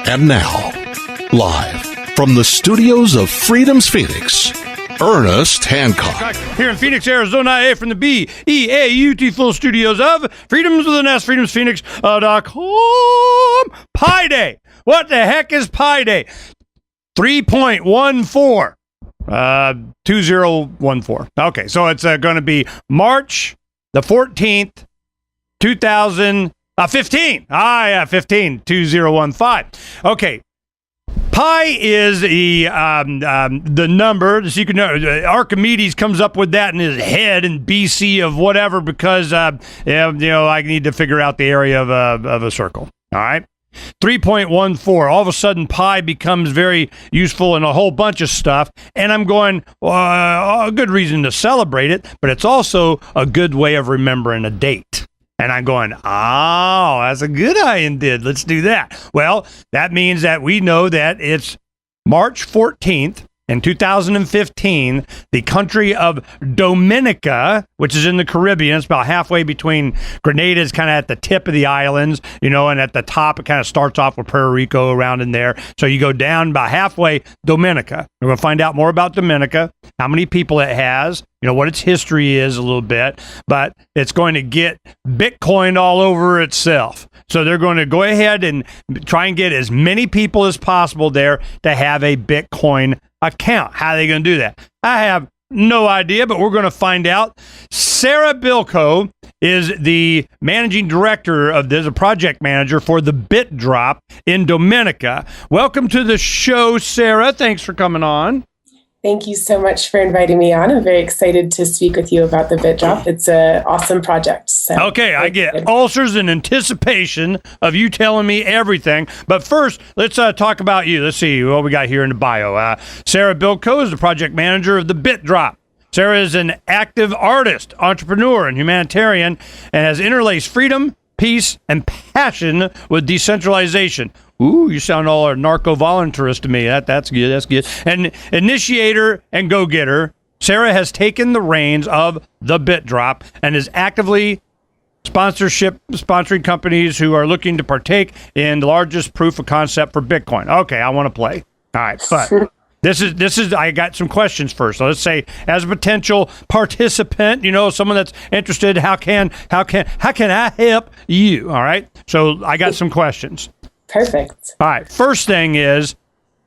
And now, live from the studios of Freedom's Phoenix, Ernest Hancock. Here in Phoenix, Arizona, from the beautiful studios of Freedom's with an S, freedomsphoenix.com. Pi Day. What the heck is Pi Day? 3.14. 2014. Okay, so it's going to be March the 14th, 2015. 2015. Okay. Pi is the number, so you can know, Archimedes comes up with that in his head in BC of whatever because, I need to figure out the area of a circle. All right. 3.14. All of a sudden, pi becomes very useful in a whole bunch of stuff. And I'm going, a good reason to celebrate it, but it's also a good way of remembering a date. And I'm going, that's a good idea. Let's do that. Well, that means that we know that it's March 14th. In 2015, the country of Dominica, which is in the Caribbean, it's about halfway between Grenada, is kind of at the tip of the islands, and at the top, it kind of starts off with Puerto Rico around in there. So you go down about halfway, Dominica. We're going to find out more about Dominica, how many people it has, what its history is a little bit, but it's going to get Bitcoin all over itself. So they're going to go ahead and try and get as many people as possible there to have a Bitcoin account. How are they going to do that? I have no idea, but we're going to find out. Sarah Blincoe is the managing director of this, a project manager for the Bit Drop in Dominica. Welcome to the show, Sarah. Thanks for coming on. Thank you so much for inviting me on. I'm very excited to speak with you about the Bit Drop. It's an awesome project. So okay, I get ulcers in anticipation of you telling me everything. But first, let's talk about you. Let's see what we got here in the bio. Sarah Blincoe is the project manager of the Bit Drop. Sarah is an active artist, entrepreneur, and humanitarian, and has interlaced freedom, peace, and passion with decentralization. Ooh, you sound all narco-voluntarist to me. That's good. That's good. And initiator and go-getter, Sarah has taken the reins of the Bit Drop and is actively sponsoring companies who are looking to partake in the largest proof of concept for Bitcoin. Okay, I want to play. All right, but this is. I got some questions first. So let's say, as a potential participant, someone that's interested, how can I help you? All right. So I got some questions. Perfect. All right. First thing is,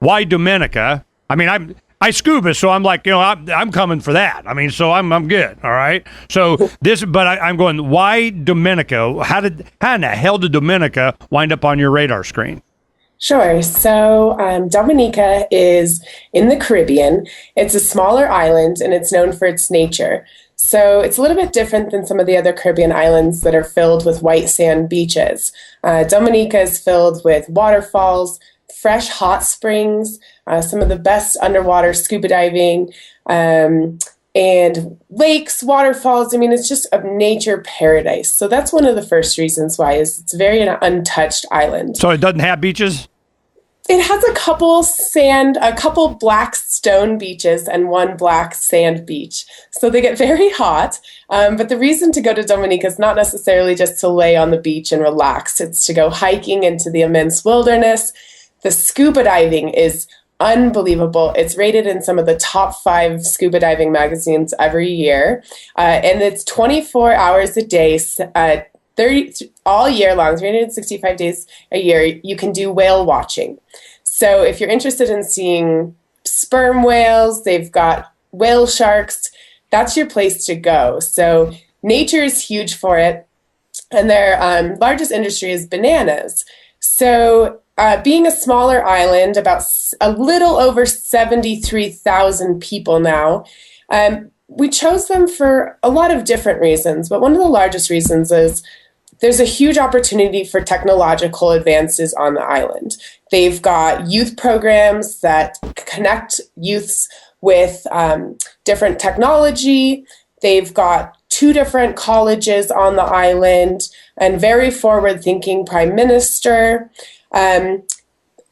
why Dominica? I mean, I scuba, so I'm like, I'm coming for that. I mean, so I'm good. All right. So I'm going, why Dominica? How in the hell did Dominica wind up on your radar screen? Sure. So Dominica is in the Caribbean. It's a smaller island, and it's known for its nature. So it's a little bit different than some of the other Caribbean islands that are filled with white sand beaches. Dominica is filled with waterfalls, fresh hot springs, some of the best underwater scuba diving, and lakes, waterfalls. I mean, it's just a nature paradise. So that's one of the first reasons why is it's very an untouched island. So it doesn't have beaches? It has a couple black stone beaches and one black sand beach. So they get very hot. But the reason to go to Dominica is not necessarily just to lay on the beach and relax. It's to go hiking into the immense wilderness. The scuba diving is unbelievable. It's rated in some of the top 5 scuba diving magazines every year. And it's 24 hours a day, 30 all year long, 365 days a year. You can do whale watching. So if you're interested in seeing sperm whales, they've got whale sharks, that's your place to go. So nature is huge for it. And their largest industry is bananas. So being a smaller island, about a little over 73,000 people now, we chose them for a lot of different reasons. But one of the largest reasons is there's a huge opportunity for technological advances on the island. They've got youth programs that connect youths with different technology. They've got 2 different colleges on the island and very forward-thinking prime minister. Kind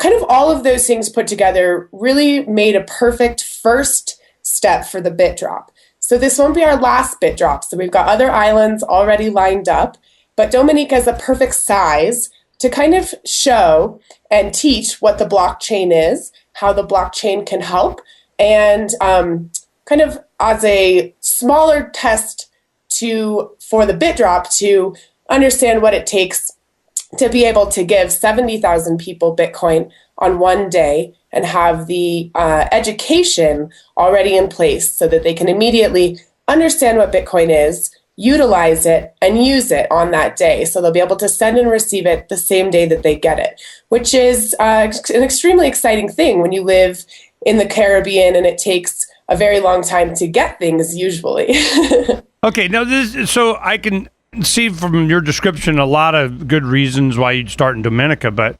of all of those things put together really made a perfect first step for the Bit Drop. So this won't be our last Bit Drop. So we've got other islands already lined up. But Dominica is a perfect size to kind of show and teach what the blockchain is, how the blockchain can help, and kind of as a smaller test for the bit drop to understand what it takes to be able to give 70,000 people Bitcoin on one day and have the education already in place so that they can immediately understand what Bitcoin is, utilize it, and use it on that day. So they'll be able to send and receive it the same day that they get it, which is an extremely exciting thing when you live in the Caribbean and it takes a very long time to get things usually. Okay, now so I can see from your description a lot of good reasons why you'd start in Dominica, but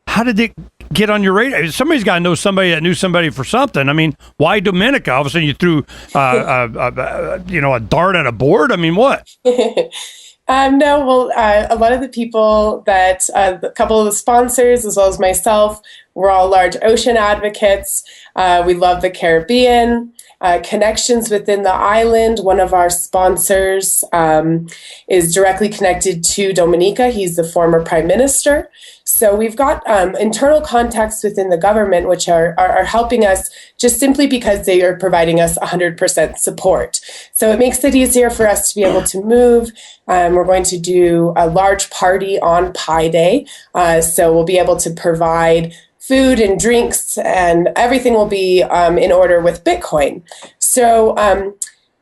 how did it get on your radar? Somebody's got to know somebody that knew somebody for something. I mean, why Dominica? All of a sudden you threw a dart at a board? I mean, what? No, well, a lot of the people that, a couple of the sponsors, as well as myself, we're all large ocean advocates. We love the Caribbean. Connections within the island. One of our sponsors is directly connected to Dominica. He's the former prime minister. So we've got internal contacts within the government, which are helping us just simply because they are providing us 100% support. So it makes it easier for us to be able to move. We're going to do a large party on Pi Day. So we'll be able to provide food and drinks, and everything will be in order with Bitcoin. So,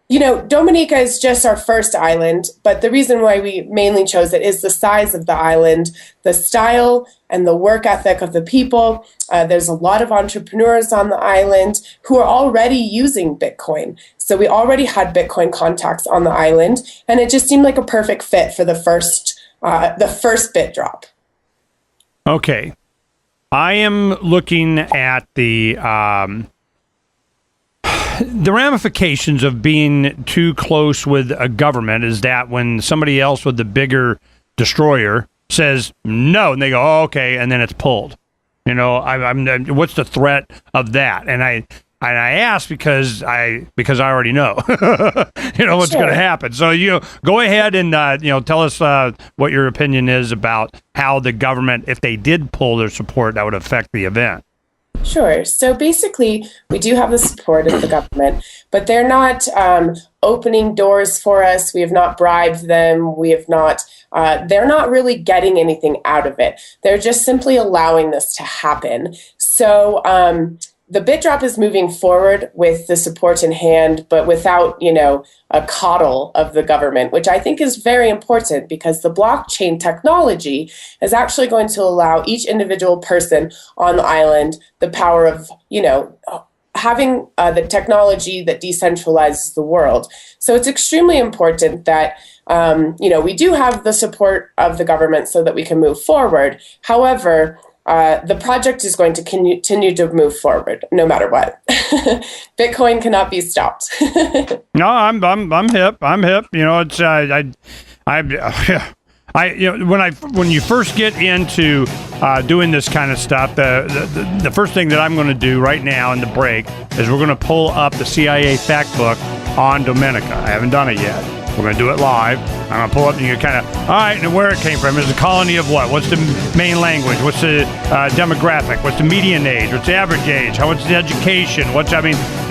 Dominica is just our first island, but the reason why we mainly chose it is the size of the island, the style and the work ethic of the people. There's a lot of entrepreneurs on the island who are already using Bitcoin. So we already had Bitcoin contacts on the island, and it just seemed like a perfect fit for the first bit drop. Okay. I am looking at the ramifications of being too close with a government is that when somebody else with the bigger destroyer says no, and they go, oh, okay, and then it's pulled. What's the threat of that? And I ask because I already know, what's going to happen. So go ahead and tell us what your opinion is about how the government, if they did pull their support, that would affect the event. Sure. So basically, we do have the support of the government, but they're not opening doors for us. We have not bribed them. We have not. They're not really getting anything out of it. They're just simply allowing this to happen. So the bit drop is moving forward with the support in hand, but without, a coddle of the government, which I think is very important because the blockchain technology is actually going to allow each individual person on the island the power of, having the technology that decentralizes the world. So it's extremely important that, we do have the support of the government so that we can move forward. However, the project is going to continue to move forward no matter what. Bitcoin cannot be stopped. No, I'm hip. I'm hip. It's when you first get into doing this kind of stuff, the first thing that I'm going to do right now in the break is we're going to pull up the CIA fact book on Dominica. I haven't done it yet. We're going to do it live. I'm going to pull up and you kind of, all right, and where it came from. Is a colony of what? What's the main language? What's the demographic? What's the median age? What's the average age? What's the education? If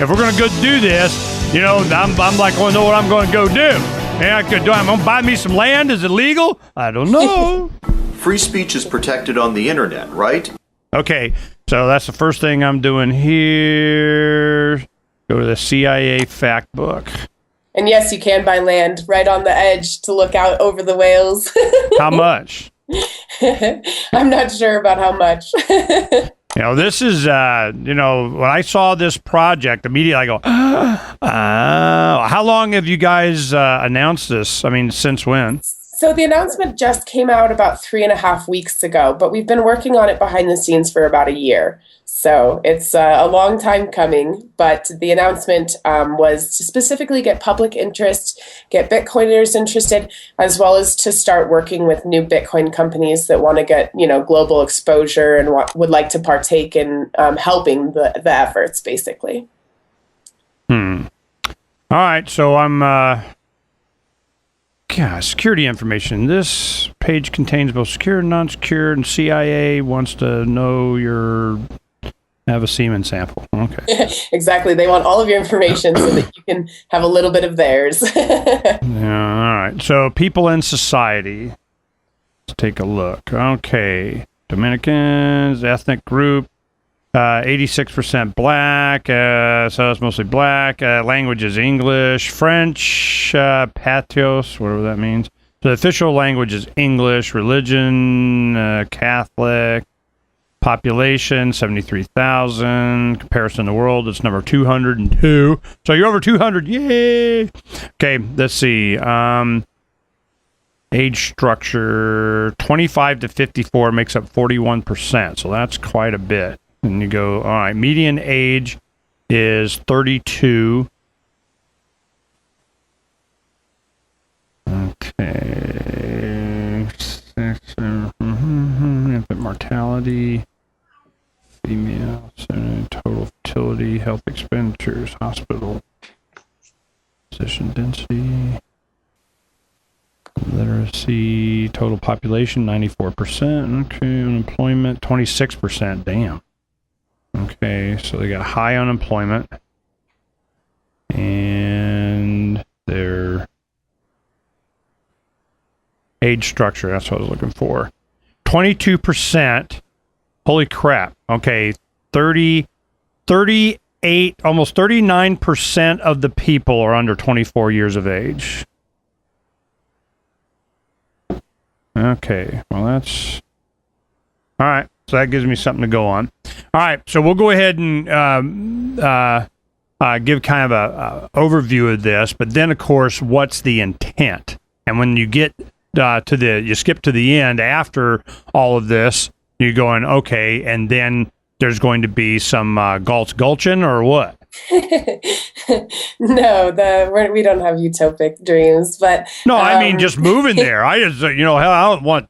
we're going to go do this, I'm like, oh, know what I'm going to go do. I'm going to buy me some land. Is it legal? I don't know. Free speech is protected on the internet, right? Okay, so that's the first thing I'm doing here. Go to the CIA fact book. And yes, you can buy land right on the edge to look out over the whales. How much? I'm not sure about how much. This is, when I saw this project, immediately I go, how long have you guys announced this? I mean, since when? So the announcement just came out about 3.5 weeks ago, but we've been working on it behind the scenes for about a year. So it's a long time coming, but the announcement was to specifically get public interest, get Bitcoiners interested, as well as to start working with new Bitcoin companies that want to get, global exposure and would like to partake in helping the efforts, basically. All right, so I'm gosh, security information. This page contains both secure and non-secure, and CIA wants to know have a semen sample. Okay. Exactly. They want all of your information so that you can have a little bit of theirs. Yeah, all right. So people in society. Let's take a look. Okay. Dominicans, ethnic group, 86% black, so it's mostly black. Language is English, French, Patrios, whatever that means. So the official language is English, religion, Catholic, population, 73,000. Comparison to the world, it's number 202. So you're over 200, yay! Okay, let's see. Age structure, 25 to 54 makes up 41%, so that's quite a bit. And you go, all right, median age is 32. Okay. Infant mortality, female, total fertility, health expenditures, hospital, physician density. Literacy, total population, 94%. Okay, unemployment, 26%. Damn. Okay, so they got high unemployment. And their age structure, that's what I was looking for. 22%. Holy crap. Okay, 38, almost 39% of the people are under 24 years of age. Okay, well, that's... All right, so that gives me something to go on. All right, so we'll go ahead and give kind of a overview of this, but then, of course, what's the intent? And when you get you skip to the end after all of this, you're going, okay, and then there's going to be some gulching or what? No, we don't have utopic dreams, but no, I mean just moving there. I just hell, I don't want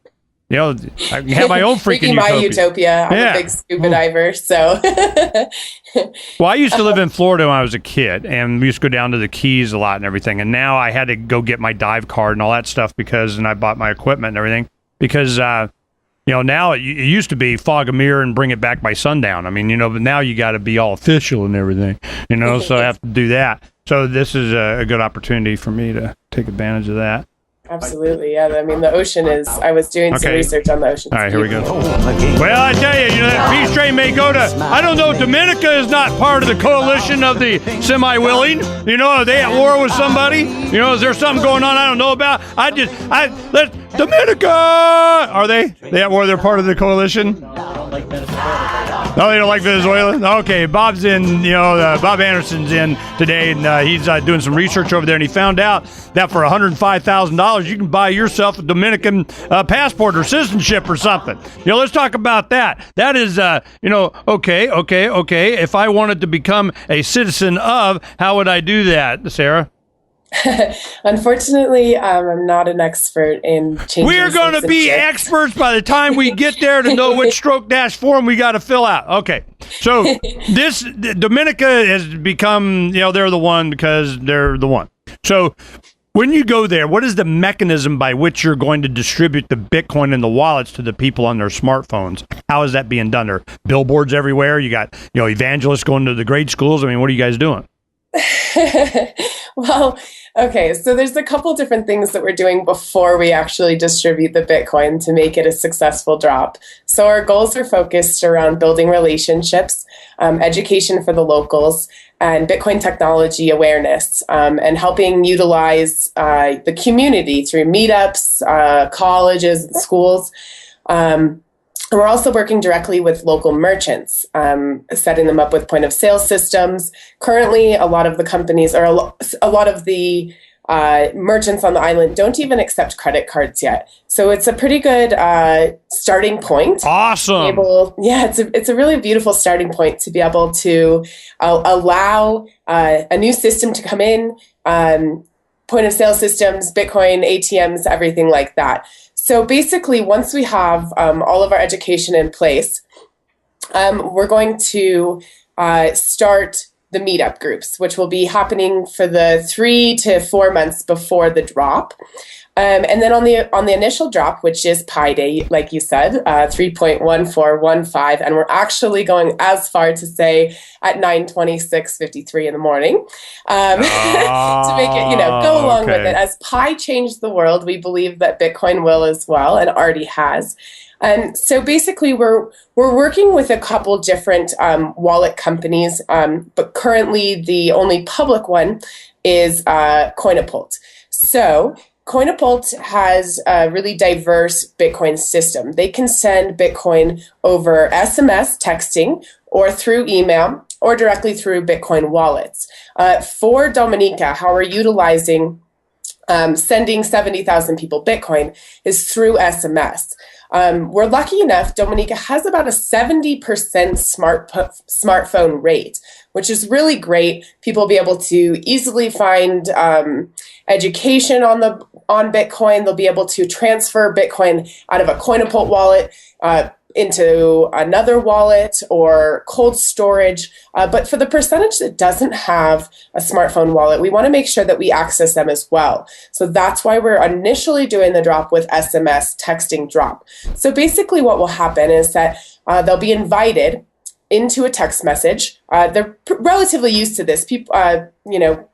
I can have my own freaking utopia. I'm a big scuba diver, so. Well, I used to live in Florida when I was a kid, and we used to go down to the Keys a lot and everything. And now I had to go get my dive card and all that stuff and I bought my equipment and everything because now it used to be fog a mirror and bring it back by sundown. I mean, but now you got to be all official and everything, so I have to do that. So this is a good opportunity for me to take advantage of that. Absolutely, yeah. I mean, the ocean is... I was doing some research on the ocean. All right, here we go. Well, I tell you, that peace train may go to... I don't know, Dominica is not part of the coalition of the semi-willing. Are they at war with somebody? Is there something going on I don't know about? Dominica! Are they? They at war, they're part of the coalition? No, they don't like Venezuela? Okay, Bob's in, Bob Anderson's in today, and he's doing some research over there, and he found out that for $105,000, you can buy yourself a Dominican passport or citizenship or something. Let's talk about that. That is, okay. If I wanted to become a citizen of, how would I do that, Sarah? Unfortunately, I'm not an expert in changing. We're going to be experts by the time we get there to know which stroke-form we got to fill out. Okay, so Dominica has become, they're the one because they're the one. So when you go there, what is the mechanism by which you're going to distribute the Bitcoin and the wallets to the people on their smartphones? How is that being done? There are billboards everywhere. You got, evangelists going to the grade schools. I mean, what are you guys doing? Well, okay, so there's a couple different things that we're doing before we actually distribute the Bitcoin to make it a successful drop. So our goals are focused around building relationships, education for the locals, and Bitcoin technology awareness, and helping utilize the community through meetups, colleges, and schools. And we're also working directly with local merchants, setting them up with point of sale systems. Currently, a lot of the companies or a lot of the merchants on the island don't even accept credit cards yet. So it's a pretty good starting point. Awesome. It's a really beautiful starting point to be able to allow a new system to come in, point of sale systems, Bitcoin, ATMs, everything like that. So basically, once we have all of our education in place, we're going to start the meetup groups, which will be happening for the 3 to 4 months before the drop. And then on the initial drop, which is Pi Day, like you said, 3.1415, and we're actually going as far to say at 9:26:53 in the morning to make it, go along with it. As Pi changed the world, we believe that Bitcoin will as well, and already has. And so basically, we're working with a couple different wallet companies, but currently the only public one is Coinapult. So Coinapult has a really diverse Bitcoin system. They can send Bitcoin over SMS texting or through email or directly through Bitcoin wallets. For Dominica, how we're utilizing sending 70,000 people Bitcoin is through SMS. We're lucky enough, Dominica has about a 70% smartphone rate, which is really great. People will be able to easily find education on Bitcoin. They'll be able to transfer Bitcoin out of a Coinapult wallet into another wallet or cold storage. But for the percentage that doesn't have a smartphone wallet, we want to make sure that we access them as well. So that's why we're initially doing the drop with SMS texting drop. So basically what will happen is that they'll be invited into a text message. They're relatively used to this. People,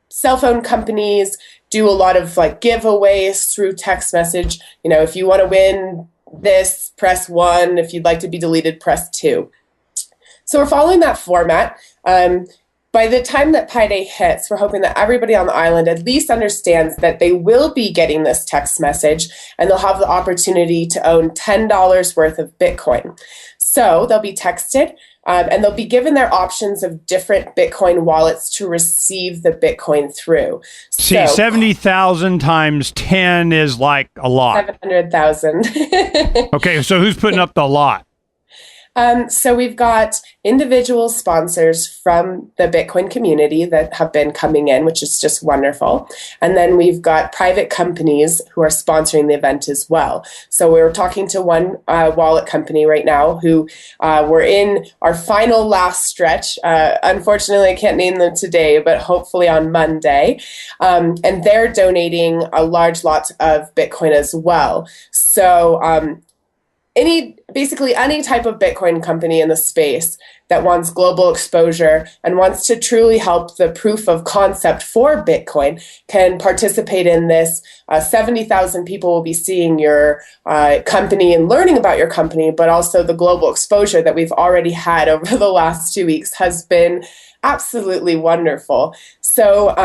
cell phone companies do a lot of giveaways through text message. If you want to win this, press 1. If you'd like to be deleted, press 2. So we're following that format. By the time that Pi Day hits, we're hoping that everybody on the island at least understands that they will be getting this text message and they'll have the opportunity to own $10 worth of Bitcoin. So they'll be texted and they'll be given their options of different Bitcoin wallets to receive the Bitcoin through. See, 70,000 times 10 is like a lot. 700,000. Okay, so who's putting up the lot? So we've got individual sponsors from the Bitcoin community that have been coming in, which is just wonderful. And then we've got private companies who are sponsoring the event as well. So we're talking to one wallet company right now who we're in our final last stretch. Unfortunately, I can't name them today, but hopefully on Monday. And they're donating a large lot of Bitcoin as well. So basically any type of Bitcoin company in the space that wants global exposure and wants to truly help the proof of concept for Bitcoin can participate in this. 70,000 people will be seeing your company and learning about your company, but also the global exposure that we've already had over the last 2 weeks has been absolutely wonderful. So,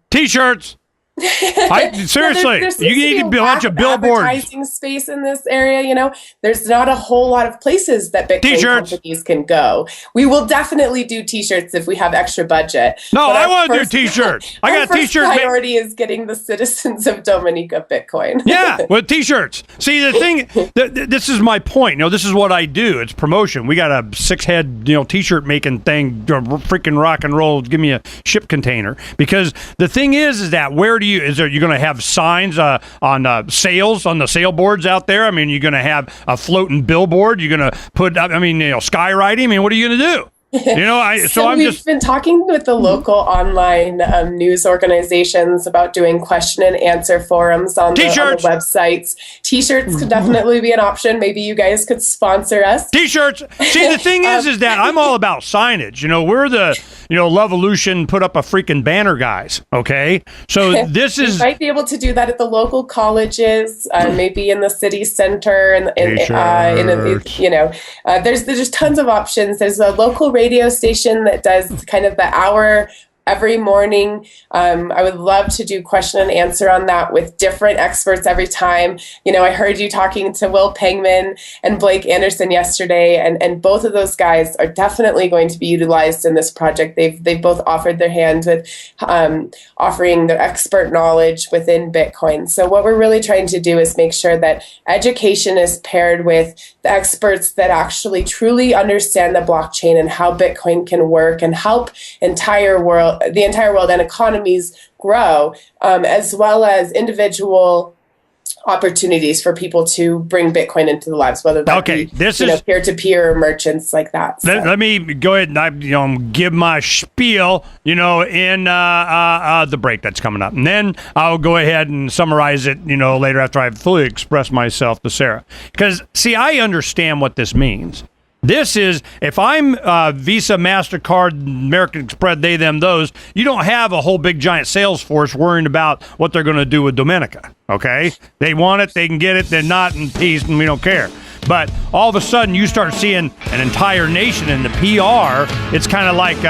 T-shirts. Seriously, you need to launch a billboard. Advertising space in this area, there's not a whole lot of places that Bitcoin companies can go. We will definitely do T-shirts if we have extra budget. No, I want to do T-shirts. I got a T-shirt. Priority is getting the citizens of Dominica Bitcoin. Yeah, with T-shirts. See, the thing, this is my point. This is what I do. It's promotion. We got a 6-head, T-shirt making thing, freaking rock and roll. Give me a ship container. Because the thing is that where do you're going to have signs on sails on the sailboards out there? I mean, you're going to have a floating billboard. You're going to put, skywriting. I mean, what are you going to do? We've been talking with the local online news organizations about doing question and answer forums on the websites. T-shirts could definitely be an option. Maybe you guys could sponsor us. T-shirts. See, the thing is that I'm all about signage. We're the, Levolution put up a freaking banner guys. Okay. So this is. You might be able to do that at the local colleges, maybe in the city center. There's tons of options. There's a local radio station that does kind of the hour every morning. I would love to do question and answer on that with different experts every time. I heard you talking to Will Pangman and Blake Anderson yesterday, and both of those guys are definitely going to be utilized in this project. They've both offered their hand with offering their expert knowledge within Bitcoin. So what we're really trying to do is make sure that education is paired with the experts that actually truly understand the blockchain and how Bitcoin can work and help the entire world and economies grow, as well as individual opportunities for people to bring Bitcoin into the lives, whether that be peer-to-peer or merchants like that. So. Let me go ahead and give my spiel, in the break that's coming up. And then I'll go ahead and summarize it, later after I've fully expressed myself to Sarah. Because, see, I understand what this means. This is, if I'm Visa, MasterCard, American Express, they, them, those, you don't have a whole big giant sales force worrying about what they're going to do with Dominica, okay? They want it, they can get it, they're not in peace, and we don't care. But all of a sudden, you start seeing an entire nation in the PR. It's kind of like,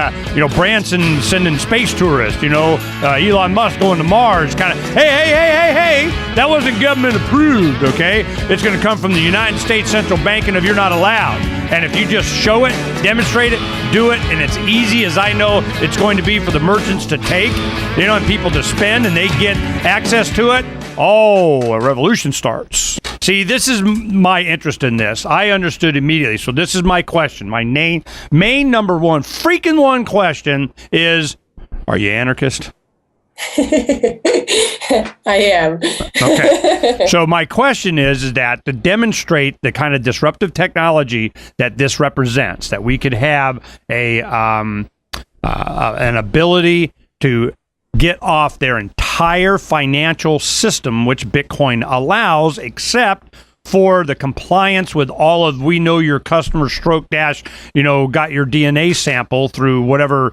Branson sending space tourists, Elon Musk going to Mars, kind of, hey, that wasn't government approved, okay? It's going to come from the United States Central Bank, and if you're not allowed. And if you just show it, demonstrate it, do it, and it's easy as I know it's going to be for the merchants to take, and people to spend, and they get access to it, a revolution starts. See, this is my interest in this. I understood immediately. So this is my question. My main number one question is, are you anarchist? I am. Okay. So my question is that to demonstrate the kind of disruptive technology that this represents, that we could have an ability to get off their entire financial system, which Bitcoin allows, except for the compliance with all of, we know your customer stroke dash, got your DNA sample through whatever,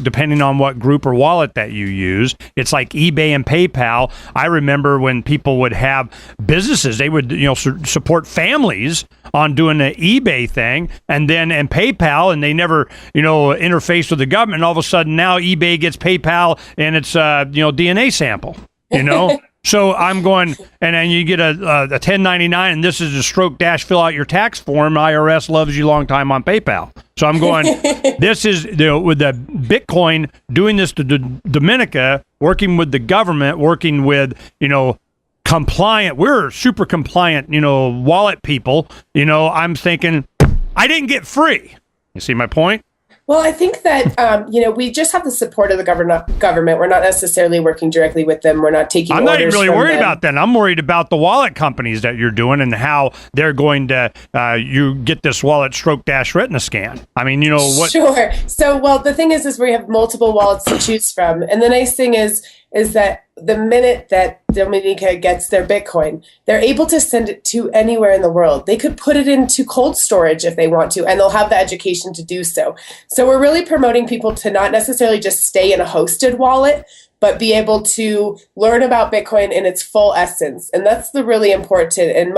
depending on what group or wallet that you use. It's like eBay and PayPal. I remember when people would have businesses, they would, support families on doing the eBay thing and PayPal, and they never, interface with the government. And all of a sudden now eBay gets PayPal and it's, DNA sample, So I'm going, and then you get a 1099, and this is a stroke dash, fill out your tax form. IRS loves you long time on PayPal. So I'm going, this is, with the Bitcoin, doing this to Dominica, working with the government, working with, compliant, we're super compliant, wallet people. I'm thinking, I didn't get free. You see my point? Well, I think that, we just have the support of the government. We're not necessarily working directly with them. We're not taking orders. I'm not even really worried them. about that. I'm worried about the wallet companies that you're doing and how they're going to, you get this wallet stroke dash retina scan. I mean, what? Sure. So, the thing is we have multiple wallets to choose from. And the nice thing is that the minute that Dominica gets their Bitcoin, they're able to send it to anywhere in the world. They could put it into cold storage if they want to, and they'll have the education to do so. So we're really promoting people to not necessarily just stay in a hosted wallet, but be able to learn about Bitcoin in its full essence. And that's the really important and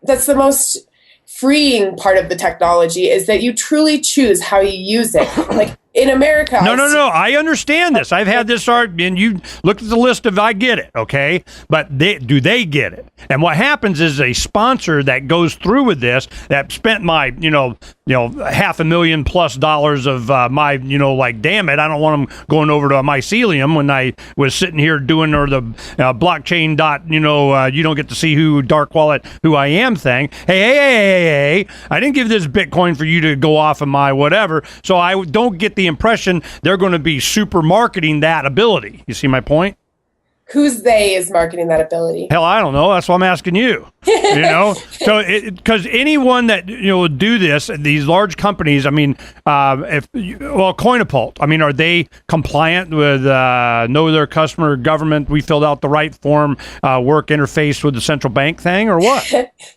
that's the most freeing part of the technology, is that you truly choose how you use it. Like in America. No. I understand this. I've had this argument, and you look at the list of, I get it, okay? But do they get it? And what happens is a sponsor that goes through with this, that spent my, $500,000+ of my, damn it, I don't want them going over to mycelium when I was sitting here doing, or the blockchain dot, you don't get to see who dark wallet, who I am thing. Hey, I didn't give this Bitcoin for you to go off of my whatever. So I don't get the impression they're going to be super marketing that ability. You see my point? Who's they is marketing that ability? Hell, I don't know. That's why I'm asking you. So because anyone that would do this, these large companies, I mean, Coinapult, I mean, are they compliant with know their customer, government? We filled out the right form, work interface with the central bank thing, or what?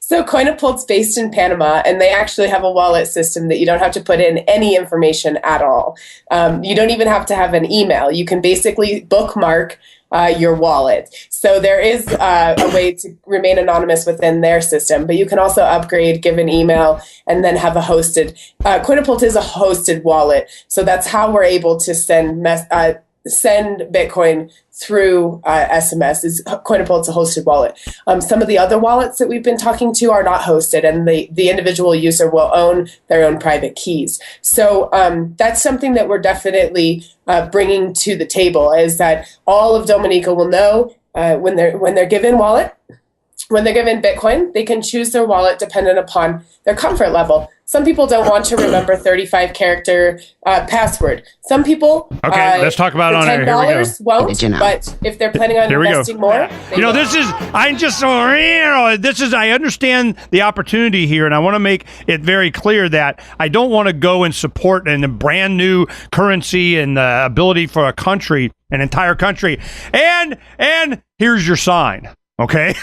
So Coinapult's based in Panama, and they actually have a wallet system that you don't have to put in any information at all. You don't even have to have an email. You can basically bookmark your wallet. So there is a way to remain anonymous within their system, but you can also upgrade, give an email, and then have a hosted. Coinapult is a hosted wallet, so that's how we're able to send Bitcoin through SMS. Is Coinapult's a hosted wallet. Some of the other wallets that we've been talking to are not hosted, and the individual user will own their own private keys. So that's something that we're definitely bringing to the table, is that all of Dominica will know when they're given wallet, when they're given Bitcoin, they can choose their wallet dependent upon their comfort level. Some people don't want to remember 35-character password. Some people, let's talk about for on air. $10 won't. But if they're planning on investing more, I understand the opportunity here, and I want to make it very clear that I don't want to go and support a brand new currency and the ability for an entire country. And here's your sign. Okay.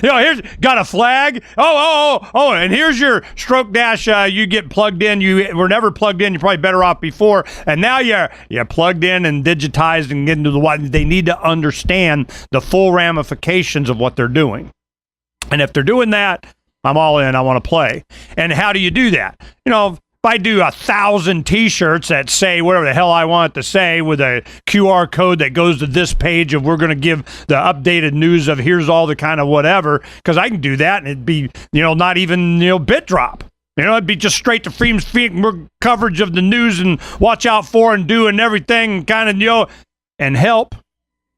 Here's got a flag. And here's your stroke dash. You get plugged in. You were never plugged in. You're probably better off before. And now you're plugged in and digitized and get into the what. They need to understand the full ramifications of what they're doing. And if they're doing that, I'm all in. I want to play. And how do you do that? If I do 1,000 T-shirts that say whatever the hell I want it to say with a QR code that goes to this page of we're going to give the updated news of here's all the kind of whatever, because I can do that and it'd be, not even, bit drop. It'd be just straight to Freedom's coverage of the news and watch out for and do and everything kind of, and help,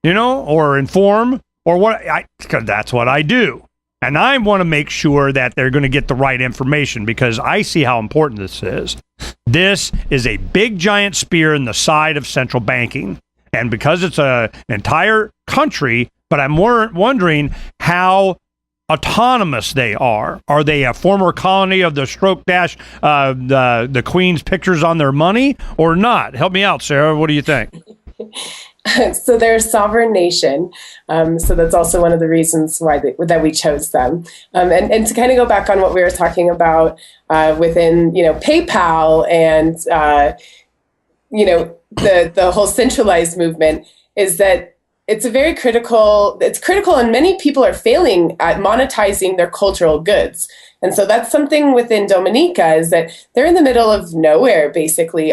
or inform or what, because that's what I do. And I want to make sure that they're going to get the right information because I see how important this is. This is a big, giant spear in the side of central banking. And because it's an entire country, but I'm wondering how autonomous they are. Are they a former colony of the stroke dash, the Queen's pictures on their money or not? Help me out, Sarah. What do you think? So they're a sovereign nation. So that's also one of the reasons why that we chose them. And to kind of go back on what we were talking about within, PayPal and, the whole centralized movement is that it's critical, and many people are failing at monetizing their cultural goods. And so that's something within Dominica is that they're in the middle of nowhere, basically.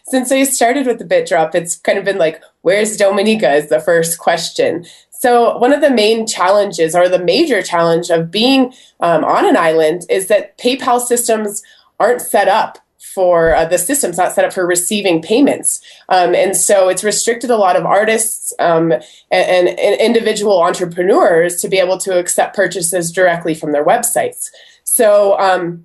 Since I started with the bit drop, it's kind of been like, where's Dominica is the first question. So one of the main challenges or the major challenge of being on an island is that PayPal systems aren't set up for the system's not set up for receiving payments. And so it's restricted a lot of artists and individual entrepreneurs to be able to accept purchases directly from their websites. So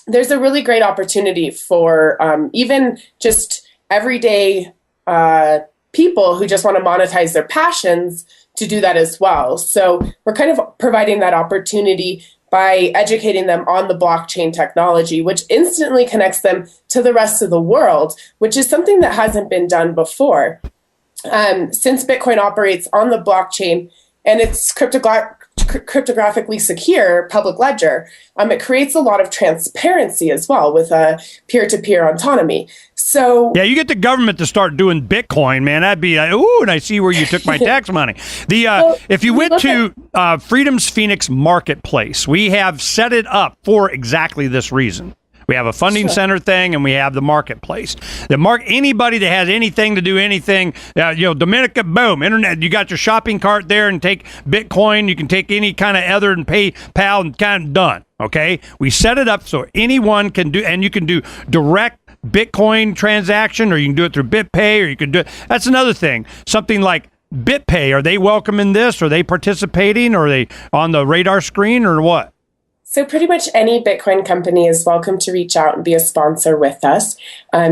there's a really great opportunity for even just everyday people who just want to monetize their passions to do that as well. So we're kind of providing that opportunity by educating them on the blockchain technology, which instantly connects them to the rest of the world, which is something that hasn't been done before. Since Bitcoin operates on the blockchain and it's cryptographically secure public ledger, it creates a lot of transparency as well with peer-to-peer autonomy. So yeah, you get the government to start doing Bitcoin, man. That'd be and I see where you took my tax money. If you went to Freedom's Phoenix Marketplace, we have set it up for exactly this reason. We have a funding center thing, and we have the marketplace. Anybody that has anything to do anything, Dominica, boom, internet. You got your shopping cart there, and take Bitcoin. You can take any kind of other and PayPal, and kind of done. Okay, we set it up so anyone can do, and you can do direct Bitcoin transaction, or you can do it through BitPay, or you can do it. That's another thing. Something like BitPay. Are they welcome in this? Are they participating? Or are they on the radar screen, or what? So pretty much any Bitcoin company is welcome to reach out and be a sponsor with us,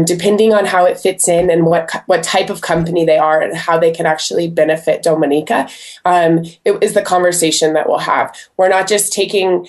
depending on how it fits in and what type of company they are and how they can actually benefit Dominica. It is the conversation that we'll have. We're not just taking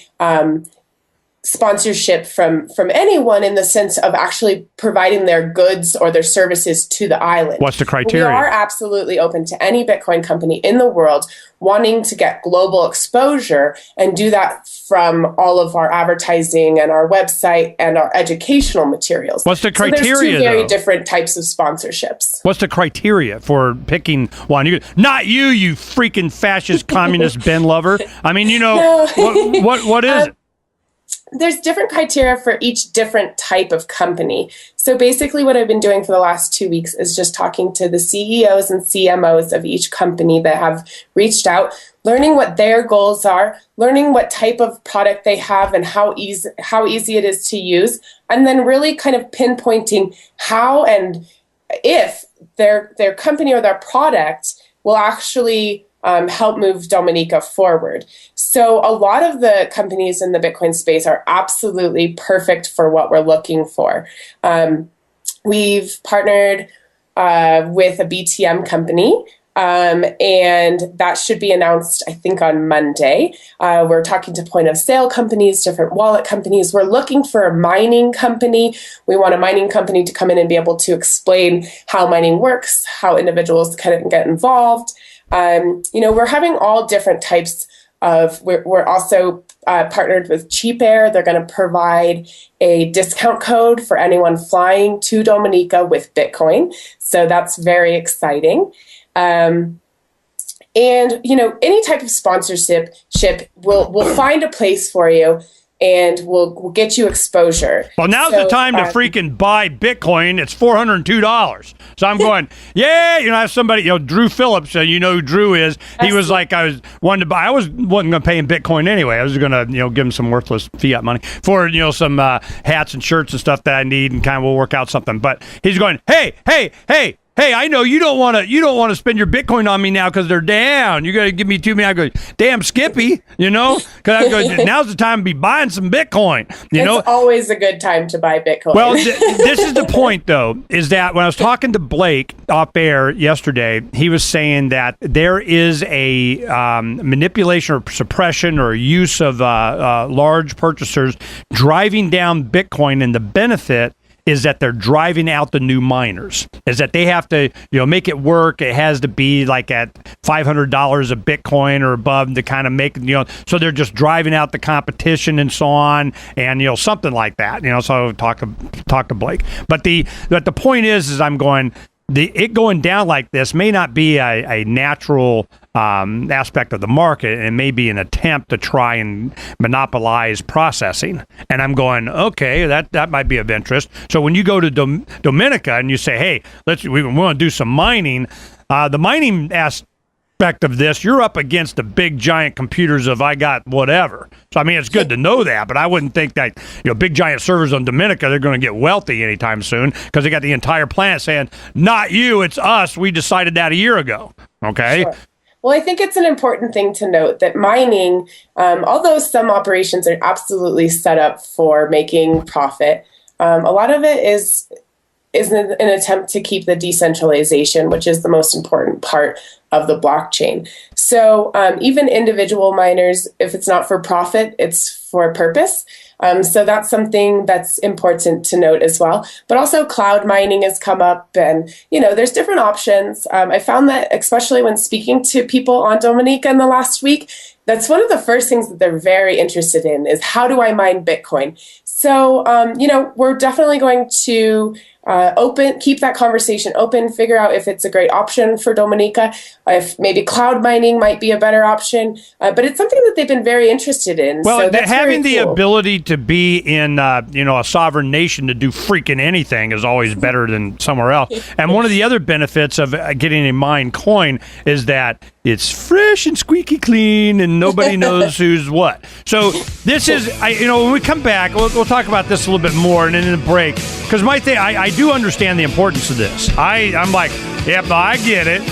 sponsorship from anyone in the sense of actually providing their goods or their services to the island. What's the criteria? We are absolutely open to any Bitcoin company in the world wanting to get global exposure and do that from all of our advertising and our website and our educational materials. What's the criteria? So there's two very different types of sponsorships. What's the criteria for picking one? Not you freaking fascist communist Ben lover. I mean, No. what is it? There's different criteria for each different type of company. So basically what I've been doing for the last 2 weeks is just talking to the CEOs and CMOs of each company that have reached out, learning what their goals are, learning what type of product they have and how easy it is to use, and then really kind of pinpointing how and if their company or their product will actually help move Dominica forward. So a lot of the companies in the Bitcoin space are absolutely perfect for what we're looking for. We've partnered with a BTM company, and that should be announced, I think, on Monday. We're talking to point of sale companies, different wallet companies. We're looking for a mining company. We want a mining company to come in and be able to explain how mining works, how individuals can get involved. We're having all different types of, we're also partnered with Cheap Air. They're going to provide a discount code for anyone flying to Dominica with Bitcoin. So that's very exciting. And, any type of sponsorship will find a place for you, and we'll get you exposure. Well, now's the time to freaking buy Bitcoin. It's $402. So I'm going, yeah, I have somebody, Drew Phillips, you know who Drew is. He was like, I wasn't going to pay him Bitcoin anyway. I was going to, give him some worthless fiat money for, some hats and shirts and stuff that I need, and kind of we'll work out something. But he's going, hey, I know you don't want to spend your Bitcoin on me now because they're down. You got to give me $2 million. I go, damn, Skippy, because I go, now's the time to be buying some Bitcoin. It's always a good time to buy Bitcoin. Well, this is the point, though, is that when I was talking to Blake off air yesterday, he was saying that there is a manipulation or suppression or use of large purchasers driving down Bitcoin, and the benefit is that they're driving out the new miners, is that they have to, make it work. It has to be like at $500 a Bitcoin or above to kind of make, so they're just driving out the competition and so on, and, something like that, so talk to Blake. But the point is I'm going, it going down like this may not be a natural aspect of the market, and it may be an attempt to try and monopolize processing. And I'm going, okay, that might be of interest. So when you go to Dominica and you say, hey, we want to do some mining, the mining aspect of this, you're up against the big giant computers of I got whatever. So I mean, it's good to know that, but I wouldn't think that big giant servers on Dominica, they're going to get wealthy anytime soon, because they got the entire planet saying, not you, it's us. We decided that a year ago. Okay. Sure. Well, I think it's an important thing to note that mining, although some operations are absolutely set up for making profit, a lot of it is an attempt to keep the decentralization, which is the most important part of the blockchain. So even individual miners, if it's not for profit, it's for purpose. So that's something that's important to note as well. But also cloud mining has come up, and, there's different options. I found that, especially when speaking to people on Dominica in the last week, that's one of the first things that they're very interested in is, how do I mine Bitcoin? So, we're definitely going to keep that conversation open, figure out if it's a great option for Dominica, if maybe cloud mining might be a better option. But it's something that they've been very interested in. Well, so that's having very the cool. ability to be in, a sovereign nation to do freaking anything is always better than somewhere else. And one of the other benefits of getting a mined coin is that it's fresh and squeaky clean, and nobody knows who's what. So this is, when we come back, we'll talk about this a little bit more, and then in the break, because my thing, I do understand the importance of this. I'm like, yep, I get it.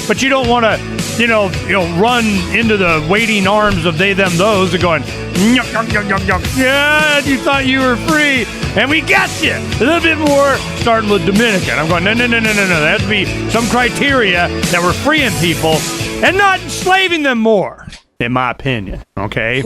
But you don't want to, run into the waiting arms of they, them, those, and going, yuck, yuck, yuck, yuck, yuck. Yeah, you thought you were free, and we got you. A little bit more, starting with Dominican. I'm going, no. There has to be some criteria that we're freeing people and not enslaving them more, in my opinion. Okay.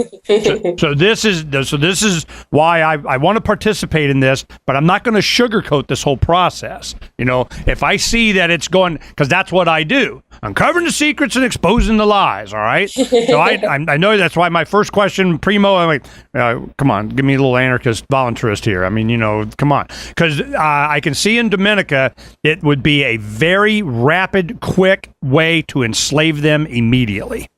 So this is why I want to participate in this, but I'm not going to sugarcoat this whole process. If I see that it's going, because that's what I do. Uncovering the secrets and exposing the lies. All right. So I know that's why my first question, primo, I'm like, come on, give me a little anarchist voluntarist here. I mean, come on, because I can see in Dominica it would be a very rapid, quick way to enslave them immediately.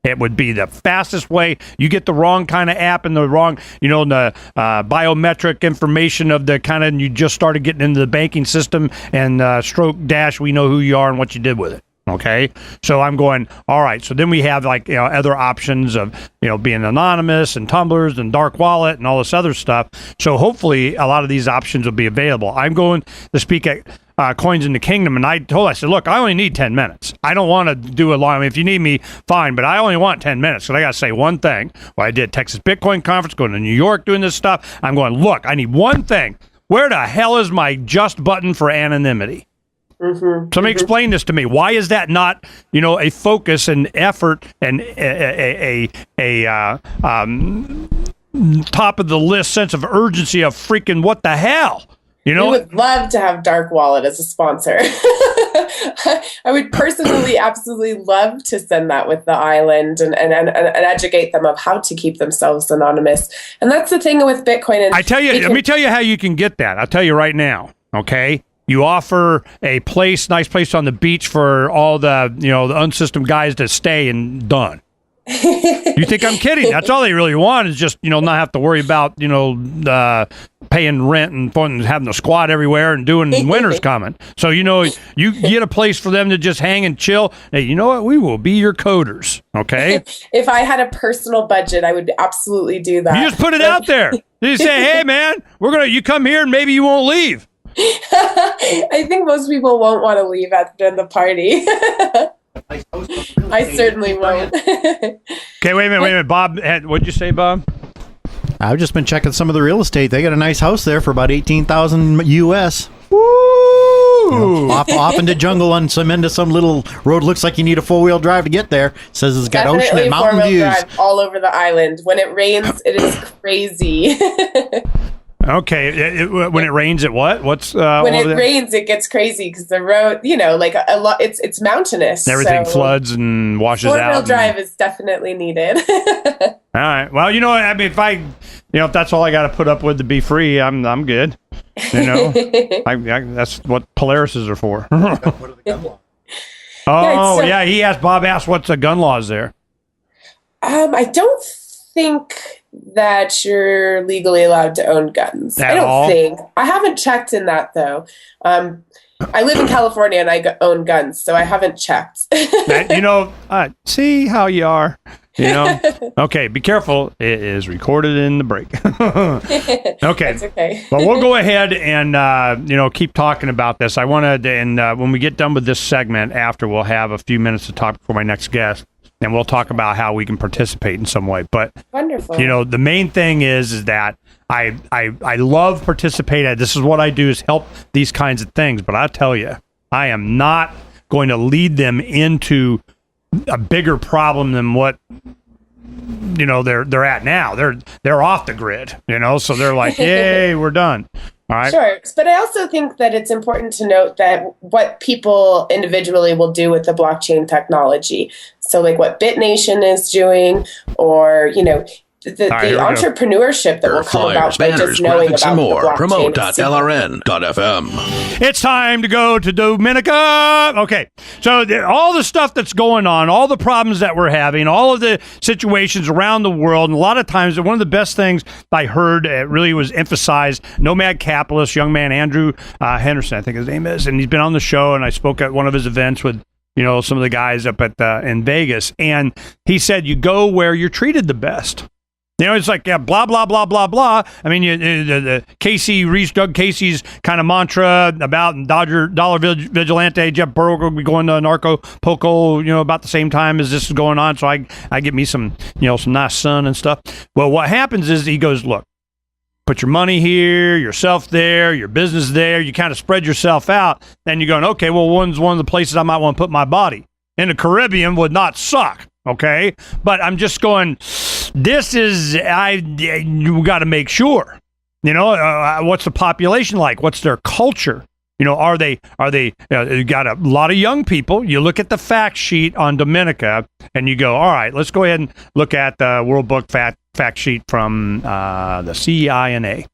It would be the fastest way. You get the wrong kind of app and the wrong, the biometric information of the kind of, and you just started getting into the banking system, and stroke dash, we know who you are and what you did with it. Okay. So I'm going, all right. So then we have other options of, being anonymous and tumblers and dark wallet and all this other stuff. So hopefully a lot of these options will be available. I'm going to speak at coins in the kingdom, and I said, look, I only need 10 minutes. I don't want to do a long. I mean, if you need me, fine, but I only want 10 minutes, because I got to say one thing. Well, I did Texas Bitcoin Conference, going to New York, doing this stuff. I'm going, look, I need one thing. Where the hell is my just button for anonymity? Somebody explain this to me. Why is that not, a focus and effort and a top of the list sense of urgency of freaking what the hell? We would love to have Dark Wallet as a sponsor. I would personally absolutely love to send that with the island and educate them of how to keep themselves anonymous. And that's the thing with Bitcoin. And let me tell you how you can get that. I'll tell you right now, okay? You offer a nice place on the beach for all the, the unsystem guys to stay and done. You think I'm kidding? That's all they really want is just, not have to worry about, paying rent and having a squat everywhere and doing winter's coming. So, you get a place for them to just hang and chill. Hey, you know what? We will be your coders. Okay. If I had a personal budget, I would absolutely do that. You just put it out there. You say, hey, man, you come here and maybe you won't leave. I think most people won't want to leave after the party. I certainly won't. Okay, wait a minute. Bob, what'd you say, Bob? I've just been checking some of the real estate. They got a nice house there for about $18,000 US. Woo! Off into jungle on into some little road. Looks like you need a 4-wheel drive to get there. Says it's got ocean and mountain views. Drive all over the island. When it rains, it is crazy. Okay, when it rains, it what? What's when it rains, it gets crazy because the road, like a lot, it's mountainous. Everything floods and washes out. 4-wheel drive is definitely needed. All right. Well, I mean, if that's all I got to put up with to be free, I'm good. That's what Polarises are for. What are the gun laws? Bob asked what's the gun laws there. I don't think that you're legally allowed to own guns. I don't think. I haven't checked in that, though. I live in California and I own guns, so I haven't checked. See how you are. Okay, be careful. It is recorded in the break. Okay. That's okay. Well, we'll go ahead and, keep talking about this. I want to, and when we get done with this segment after, we'll have a few minutes to talk before my next guest. And we'll talk about how we can participate in some way. But wonderful. The main thing is that I love participating. This is what I do, is help these kinds of things. But I tell you, I am not going to lead them into a bigger problem than what they're at now. They're off the grid. So they're like, yay, we're done. All right. Sure. But I also think that it's important to note that what people individually will do with the blockchain technology. So like what BitNation is doing, or, the entrepreneurship that will come about by just knowing about and more. Promote.lrn.fm. It's time to go to Dominica. Okay, so all the stuff that's going on, all the problems that we're having, all of the situations around the world, and a lot of times, one of the best things I heard really was emphasized, nomad capitalist, young man Andrew Henderson, I think his name is, and he's been on the show, and I spoke at one of his events with some of the guys up at in Vegas, and he said, you go where you're treated the best. It's like blah, blah, blah, blah, blah. I mean, the Doug Casey's kind of mantra about dollar vigilante, Jeff Burrow will be going to Narco Poco, about the same time as this is going on. So I get me some nice sun and stuff. Well, what happens is he goes, look, put your money here, yourself there, your business there. You kind of spread yourself out. Then you're going, okay, well, one's one of the places I might want to put my body. In the Caribbean would not suck. Okay, but I'm just going, this is, you got to make sure, what's the population like? What's their culture? Are they, you got a lot of young people. You look at the fact sheet on Dominica and you go, all right, let's go ahead and look at the World Book fact sheet from the CINA.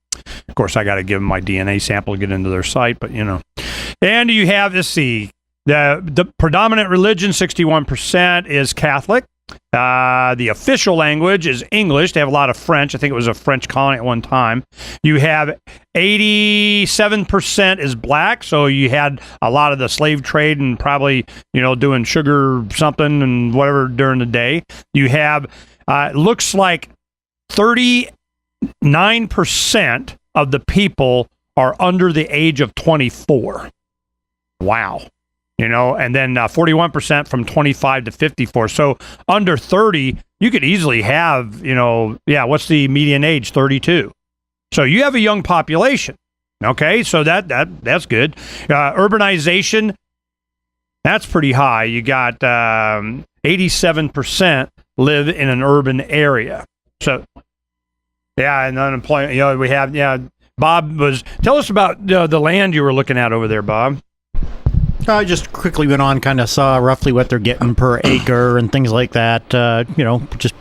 Of course, I got to give them my DNA sample to get into their site, but and you have, let's see, the predominant religion, 61%, is Catholic. The official language is English. They have a lot of French. I think it was a French colony at one time. You have 87% is black. So you had a lot of the slave trade and probably, doing sugar something and whatever during the day. You have, looks like 39% of the people are under the age of 24. Wow. And then 41% from 25 to 54. So under 30, you could easily have, what's the median age? 32. So you have a young population. Okay, so that's good. Urbanization, that's pretty high. You got 87% live in an urban area. So, and unemployment, we have, Bob tell us about the land you were looking at over there, Bob. I just quickly went on, kind of saw roughly what they're getting per acre and things like that. Just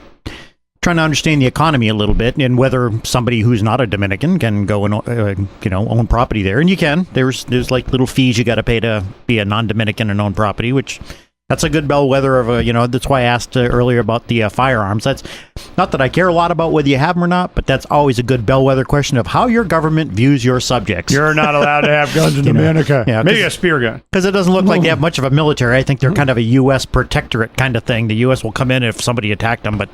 trying to understand the economy a little bit and whether somebody who's not a Dominican can go and own property there. And you can. There's like little fees you got to pay to be a non-Dominican and own property, which that's a good bellwether of that's why I asked earlier about the firearms. That's not that I care a lot about whether you have them or not, but that's always a good bellwether question of how your government views your subjects. You're not allowed to have guns in Dominica. Yeah, maybe a spear gun. Because it doesn't look like they have much of a military. I think they're kind of a U.S. protectorate kind of thing. The U.S. will come in if somebody attacked them, but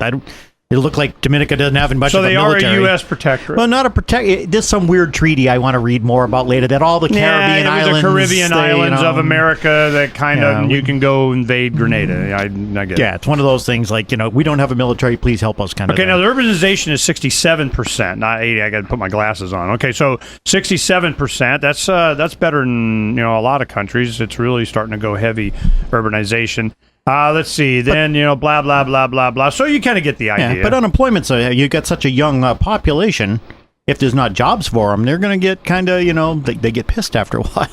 it looked like Dominica doesn't have much of a military. So they are a U.S. protectorate. Well, not a protect. There's some weird treaty I want to read more about later. That all the Caribbean islands, the Caribbean islands of America that kind of you can go invade Grenada. I get it. Yeah, it's one of those things like we don't have a military. Please help us, kind of. Okay, now the urbanization is 67%, not 80. I got to put my glasses on. Okay, so 67%. That's better than a lot of countries. It's really starting to go heavy urbanization. Let's see. Then, blah, blah, blah, blah, blah. So you kind of get the idea. Yeah, but unemployment, so you got such a young population. If there's not jobs for them, they're going to get kind of, they get pissed after a while.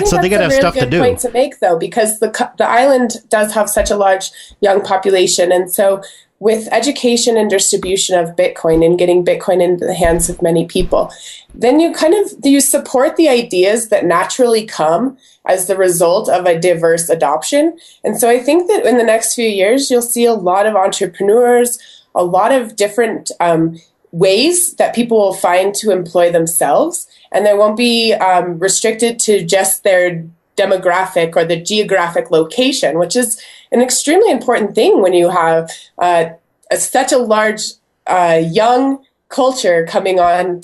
So they got to have stuff to do. That's a really good point to make, though, because the island does have such a large young population. And so with education and distribution of Bitcoin and getting Bitcoin into the hands of many people, then you support the ideas that naturally come as the result of a diverse adoption. And so I think that in the next few years, you'll see a lot of entrepreneurs, a lot of different ways that people will find to employ themselves. And they won't be restricted to just their demographic or the geographic location, which is an extremely important thing when you have such a large young culture coming on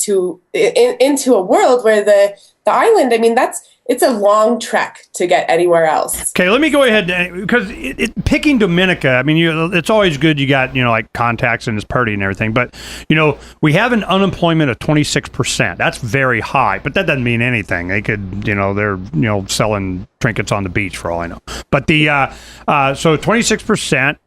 into a world where the island, it's a long trek to get anywhere else. Okay, let me go ahead, because picking Dominica, it's always good you got, like contacts in this party and everything, but, we have an unemployment of 26%. That's very high, but that doesn't mean anything. They could, they're, selling trinkets on the beach for all I know. But so 26%,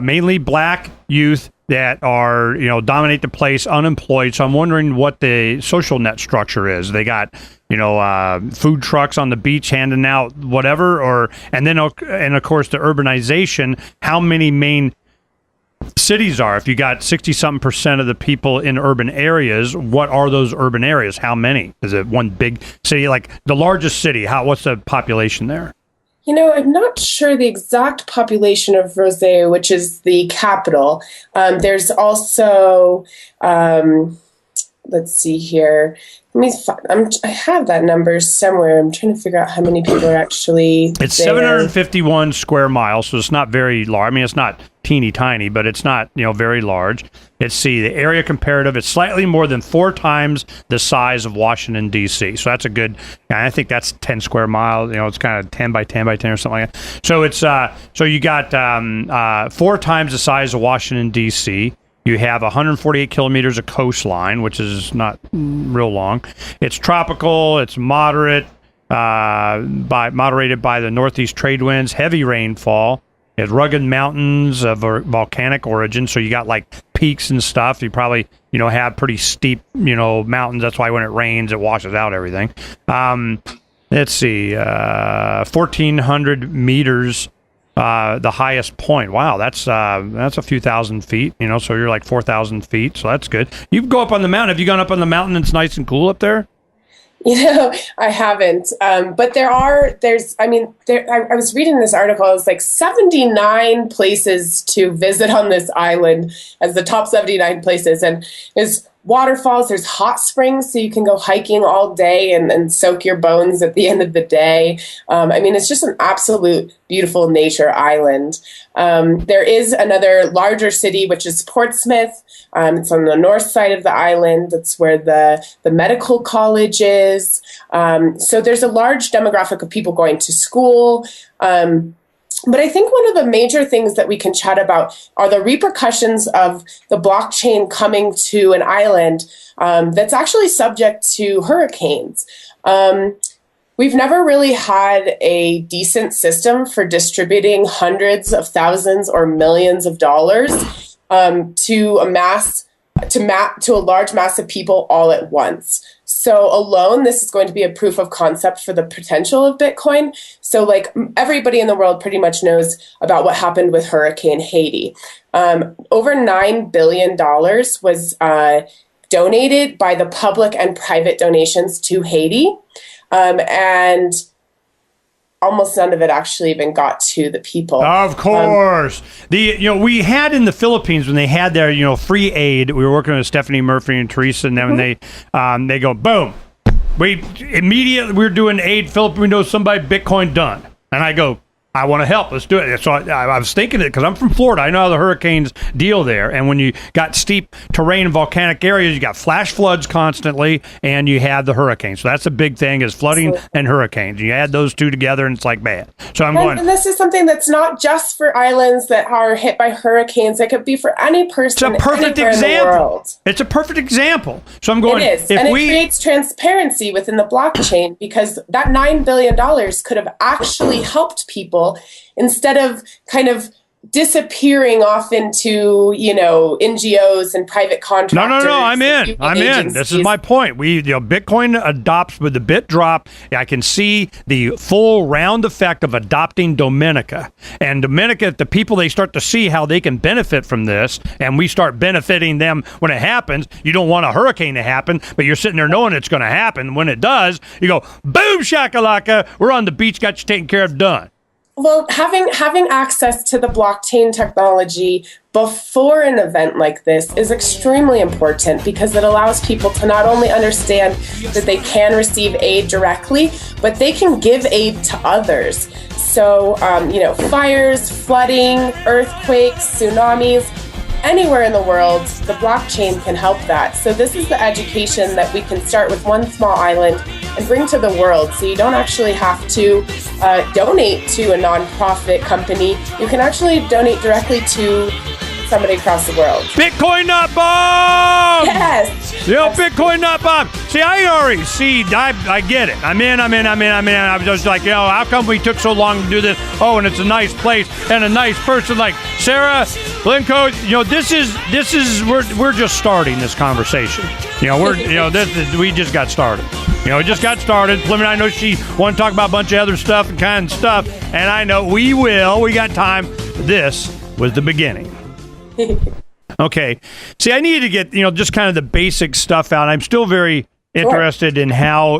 mainly black youth that are, dominate the place, unemployed. So I'm wondering what the social net structure is. They got, food trucks on the beach handing out whatever, and of course the urbanization, how many main cities are. If you got 60-something% of the people in urban areas, what are those urban areas? How many? Is it one big city? Like the largest city, what's the population there? I'm not sure the exact population of Rosé, which is the capital. There's also, let's see here. I have that number somewhere. I'm trying to figure out how many people are actually It's there. 751 square miles, so it's not very large. It's not teeny tiny, but it's not, very large. Let's see, the area comparative, it's slightly more than 4 times the size of Washington, D.C. So that's a good, I think that's 10 square miles. It's kind of 10 by 10 by 10 or something like that. So it's, so you got 4 times the size of Washington, D.C. You have 148 kilometers of coastline, which is not real long. It's tropical. It's moderated by the northeast trade winds, heavy rainfall. It has rugged mountains of volcanic origin, so you got like peaks and stuff. You probably have pretty steep mountains. That's why when it rains, it washes out everything. Let's see, 1,400 meters. The highest point. Wow, that's a few thousand feet, so you're like 4,000 feet, so that's good. You can go up on the mountain. Have you gone up on the mountain and it's nice and cool up there? I haven't. But I was reading this article. It was like 79 places to visit on this island as the top 79 places. And it's waterfalls. There's hot springs, so you can go hiking all day and soak your bones at the end of the day. I mean, it's just an absolute beautiful nature island. There is another larger city, which is Portsmouth. It's on the north side of the island. That's where the medical college is. So there's a large demographic of people going to school. But I think one of the major things that we can chat about are the repercussions of the blockchain coming to an island that's actually subject to hurricanes. We've never really had a decent system for distributing hundreds of thousands or millions of dollars to a large mass of people all at once. So alone, this is going to be a proof of concept for the potential of Bitcoin. So like everybody in the world pretty much knows about what happened with Hurricane Haiti. Over $9 billion was donated by the public and private donations to Haiti. And almost none of it actually even got to the people. Of course. We had in the Philippines when they had their, free aid, we were working with Stephanie Murphy and Teresa, and then when they go, boom, we're doing aid, Philippines, we know somebody, Bitcoin done. And I go, I want to help. Let's do it. So I was thinking it because I'm from Florida. I know how the hurricanes deal there. And when you got steep terrain and volcanic areas, you got flash floods constantly, and you have the hurricanes. So that's a big thing is flooding and hurricanes. You add those two together, and it's like bad. So and this is something that's not just for islands that are hit by hurricanes. It could be for any person. It's a perfect example. In the world. It's a perfect example. So I'm going. It is, and it creates transparency within the blockchain because that $9 billion could have actually helped people instead of kind of disappearing off into, NGOs and private contractors. No, I'm in. This is my point. Bitcoin adopts with the bit drop. I can see the full round effect of adopting Dominica. And Dominica, the people, they start to see how they can benefit from this, and we start benefiting them when it happens. You don't want a hurricane to happen, but you're sitting there knowing it's going to happen. When it does, you go, boom, shakalaka, we're on the beach, got you taken care of, done. Well, having access to the blockchain technology before an event like this is extremely important because it allows people to not only understand that they can receive aid directly, but they can give aid to others. So, fires, flooding, earthquakes, tsunamis, anywhere in the world, the blockchain can help that. So this is the education that we can start with one small island and bring to the world. So you don't actually have to donate to a nonprofit company. You can actually donate directly to somebody across the world. Bitcoin not bomb! Yes! Bitcoin not bomb! See, I already see, I get it. I'm in. I was just like, how come we took so long to do this? Oh, and it's a nice place and a nice person like Sarah, Blincoe. We're just starting this conversation. We just got started. It just got started. I know she want to talk about a bunch of other stuff and kind of stuff, and I know we will. We got time. This was the beginning. Okay. See, I need to get, just kind of the basic stuff out. I'm still very interested in how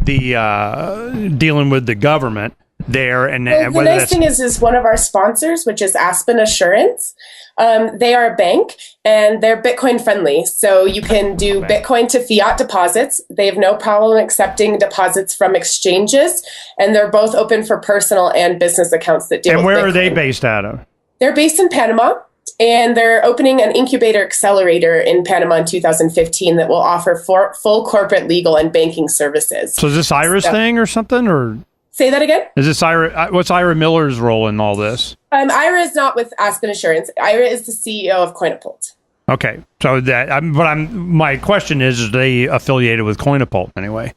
the dealing with the government there. And the nice thing is one of our sponsors, which is Aspen Assurance. They are a bank and they're Bitcoin friendly. So you can do Bitcoin to fiat deposits. They have no problem accepting deposits from exchanges. And they're both open for personal and business accounts that deal with Bitcoin. And where are they based out of? They're based in Panama. And they're opening an incubator accelerator in Panama in 2015 that will offer full corporate legal and banking services. So is this Ira's thing or something? Or say that again? Is this Ira? What's Ira Miller's role in all this? Ira is not with Aspen Assurance. Ira is the CEO of Coinapult. Okay, so my question is they affiliated with Coinapult anyway?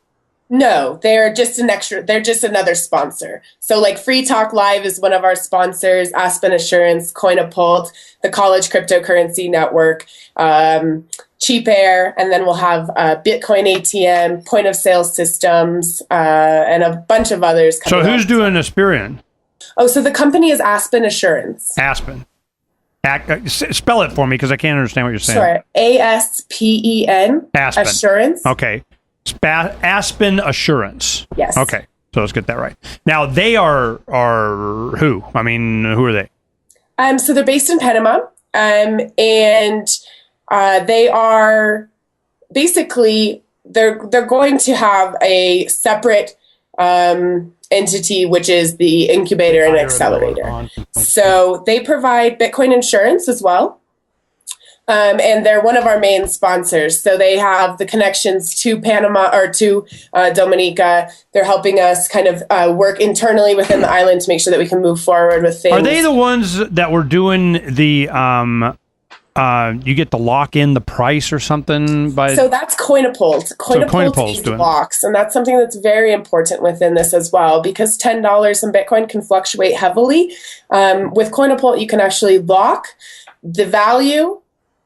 No, they're just another sponsor. So like Free Talk Live is one of our sponsors, Aspen Assurance, Coinapult, the College Cryptocurrency Network, Cheap Air, and then we'll have Bitcoin ATM, point of sale systems, and a bunch of others. So who's doing Asperian? Oh, so the company is Aspen Assurance. Aspen. Spell it for me because I can't understand what you're saying. Sure. ASPEN. Aspen. Assurance. Okay. Aspen Assurance. Yes. Okay. So let's get that right. Now they are who? I mean, who are they? So they're based in Panama. And They are basically they're going to have a separate entity, which is the incubator and accelerator. So they provide Bitcoin insurance as well. And they're one of our main sponsors. So they have the connections to Panama or to Dominica. They're helping us kind of work internally within the island to make sure that we can move forward with things. Are they the ones that were doing the you get to lock in the price or something? So that's Coinapult. Coinapult doing blocks, and that's something that's very important within this as well, because $10 in Bitcoin can fluctuate heavily. With Coinapult, you can actually lock the value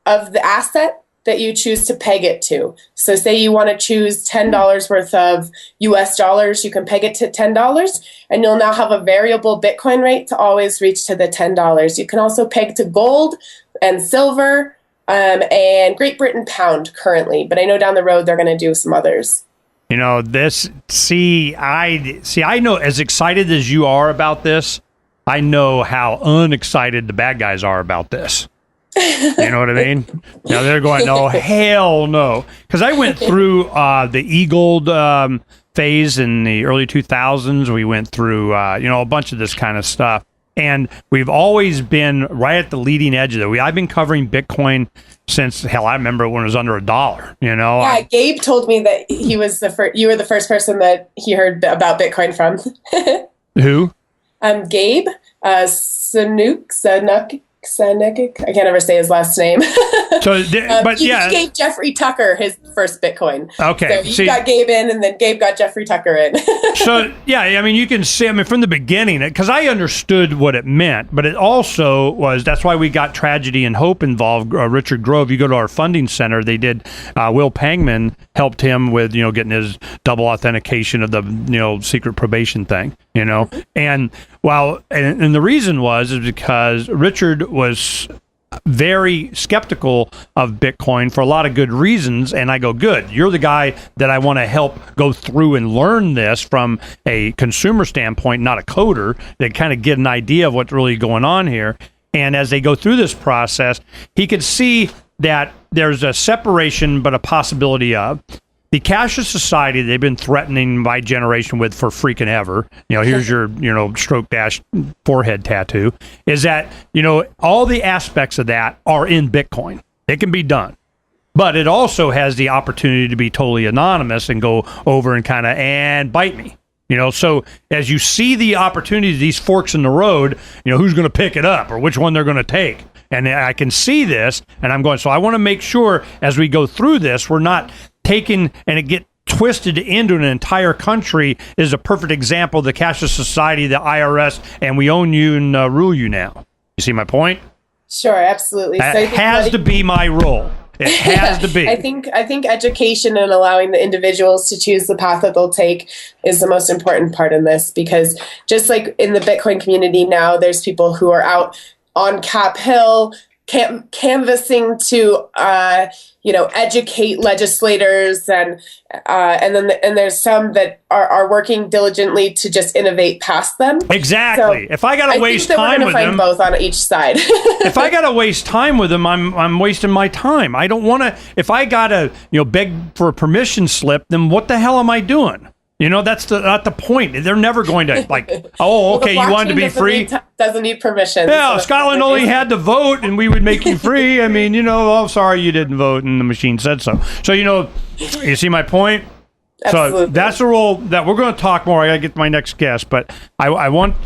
of the asset that you choose to peg it to. So say you want to choose $10 worth of US dollars, you can peg it to $10, and you'll now have a variable Bitcoin rate to always reach to the $10. You can also peg to gold and silver and Great Britain pound currently, but I know down the road they're going to do some others. You know, I know as excited as you are about this, I know how unexcited the bad guys are about this. You know what I mean? Now they're going, no, hell no. Because I went through the e-gold phase in the early 2000s. We went through, a bunch of this kind of stuff. And we've always been right at the leading edge of it. I've been covering Bitcoin since, hell, I remember when it was under $1, you know? Yeah, Gabe told me that he was you were the first person that he heard about Bitcoin from. Who? Gabe Sanuk. I can't ever say his last name. So, he gave Jeffrey Tucker his first Bitcoin. Okay. So you got Gabe in, and then Gabe got Jeffrey Tucker in. So, yeah, I mean, you can see, from the beginning, because I understood what it meant, but it also was, that's why we got Tragedy and Hope involved. Richard Grove, you go to our funding center, they did, Will Pangman helped him with, getting his double authentication of the, secret probation thing, And and the reason is because Richard was very skeptical of Bitcoin for a lot of good reasons, and I go, good, you're the guy that I want to help go through and learn this from a consumer standpoint, not a coder, that kind of get an idea of what's really going on here. And as they go through this process, he could see that there's a separation, but a possibility of the cashless society they've been threatening my generation with for freaking ever. Here's your, stroke dash forehead tattoo. Is that, all the aspects of that are in Bitcoin. It can be done. But it also has the opportunity to be totally anonymous and go over and bite me. So as you see the opportunities, these forks in the road, who's going to pick it up or which one they're going to take. And I can see this, and I'm going, so I want to make sure as we go through this, we're not taken and it get twisted into an entire country. Is a perfect example of the cashless society, the IRS, and we own you and rule you now. You see my point? Sure, absolutely. That has to be my role. It has to be. I think education and allowing the individuals to choose the path that they'll take is the most important part in this, because just like in the Bitcoin community now, there's people who are out on Cap Hill canvassing to educate legislators, and there's some that are working diligently to just innovate past them. Exactly. So if I gotta waste time with them, both on each side. If I gotta waste time with them, I'm wasting my time. I don't want to. If I gotta beg for a permission slip, then what the hell am I doing? That's not the point. They're never going to oh, okay, you wanted to be free? Doesn't need permission. Yeah, so Scotland only had to vote and we would make you free. I mean, sorry you didn't vote and the machine said so. So, you see my point? Absolutely. So that's the role that we're going to talk more. I got to get to my next guest, but I want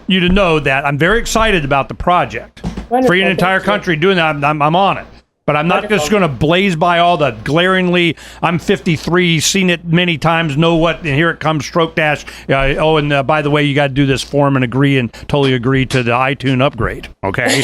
you to know that I'm very excited about the project. Wonderful. Free an entire country doing that. I'm on it. But I'm not just going to blaze by all the glaringly, I'm 53, seen it many times, know what, and here it comes, stroke dash. And by the way, you got to do this form and totally agree to the iTunes upgrade, okay?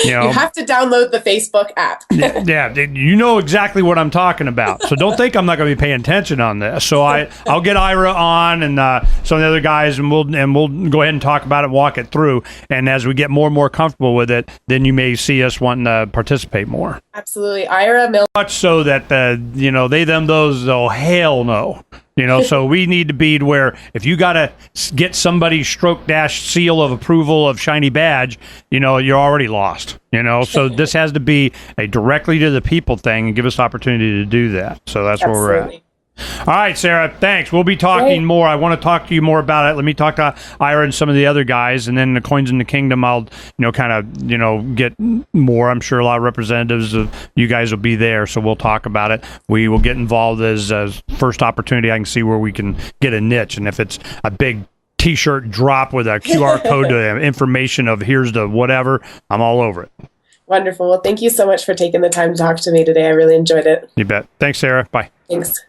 You have to download the Facebook app. Yeah, you know exactly what I'm talking about. So don't think I'm not going to be paying attention on this. So I'll get Ira on and some of the other guys, and we'll go ahead and talk about it, walk it through. And as we get more and more comfortable with it, then you may see us wanting to participate more. Absolutely. Ira Mill. Much so that, they, them, those, oh, hell no. So we need to be to where if you got to get somebody's stroke dash seal of approval of shiny badge, you're already lost. cost, so this has to be a directly to the people thing and give us the opportunity to do that. So that's where we're at. All right, Sarah, thanks. We'll be talking more. I want to talk to you more about it. Let me talk to Ira and some of the other guys, and then the Coins in the Kingdom, I'll, get more. I'm sure a lot of representatives of you guys will be there, so we'll talk about it. We will get involved as first opportunity. I can see where we can get a niche, and if it's a big T-shirt drop with a QR code to information of here's the whatever, I'm all over it. Wonderful. Well, thank you so much for taking the time to talk to me today. I really enjoyed it. You bet. Thanks, Sarah. Bye. Thanks.